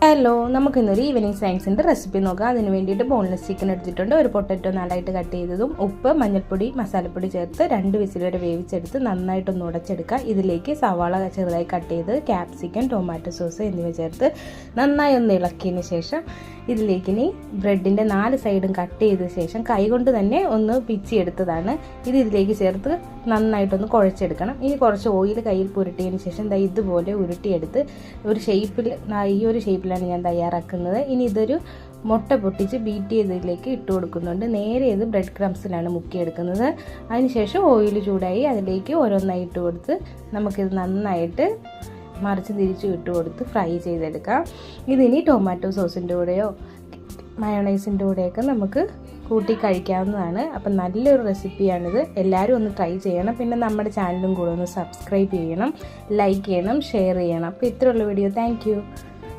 Hello, നമുക്കിന്നൊരു evening സ്നാക്സിൻ്റെ recipe നോക്കാം. അതിന് വേണ്ടിയിട്ട് ബോൺലെസ് ചിക്കൻ എടുത്തിട്ടുണ്ട്. ഒരു പൊട്ടറ്റോ നാലായിട്ട് കട്ട് ചെയ്തതും ഉപ്പ്, മഞ്ഞൾപ്പൊടി, മസാലപ്പൊടി ചേർത്ത് 2 വിസിൽ വരെ വേവിച്ചെടുത്ത് നന്നായിട്ടൊന്ന് ഉടച്ചെടുക്കുക. ഇതിലേക്ക് സവാള ചെറുതായി കട്ട് ചെയ്ത്, ക്യാപ്സിക്കം, ടൊമാറ്റോ സോസ് എന്നിവ ചേർത്ത് നന്നായി ഒന്ന് ഇളക്കിയതിന് ശേഷം ഇതിലേക്ക് ഇനി ബ്രെഡിൻ്റെ 4 സൈഡും കട്ട് ചെയ്ത ശേഷം കൈകൊണ്ട് തന്നെ ഒന്ന് പിച്ചിയെടുത്തതാണ്. ഇതിലേക്ക് ചേർത്ത് നന്നായിട്ടൊന്ന് കുഴച്ചെടുക്കണം. ഇനി കുറച്ച് ഓയിൽ കയ്യിൽ പുരട്ടിയതിന് ശേഷം ഇതുപോലെ ഉരുട്ടിയെടുത്ത് ഒരു ഷേപ്പിൽ, ഈ ഒരു ഷേപ്പിലാണ് ഞാൻ തയ്യാറാക്കുന്നത്. ഇനി ഇതൊരു മുട്ട പൊട്ടിച്ച് ബീറ്റ് ചെയ്തതിലേക്ക് ഇട്ട് കൊടുക്കുന്നുണ്ട്. നേരെ ഇത് ബ്രെഡ് ക്രംസിലാണ് മുക്കിയെടുക്കുന്നത്. അതിനുശേഷം ഓയിൽ ചൂടായി അതിലേക്ക് ഓരോന്നായി ഇട്ട് കൊടുത്ത് നമുക്കിത് നന്നായിട്ട് മറിച്ച് തിരിച്ചു ഇട്ട് കൊടുത്ത് ഫ്രൈ ചെയ്തെടുക്കാം. ഇതിനി ടൊമാറ്റോ സോസിൻ്റെ കൂടെയോ മയോണൈസിൻ്റെ കൂടെയൊക്കെ നമുക്ക് കൂട്ടി കഴിക്കാവുന്നതാണ്. അപ്പം നല്ലൊരു റെസിപ്പിയാണിത്. എല്ലാവരും ഒന്ന് ട്രൈ ചെയ്യണം. പിന്നെ നമ്മുടെ ചാനലും കൂടെ ഒന്ന് സബ്സ്ക്രൈബ് ചെയ്യണം, ലൈക്ക് ചെയ്യണം, ഷെയർ ചെയ്യണം. അപ്പോൾ ഇത്രയുള്ള വീഡിയോ. താങ്ക്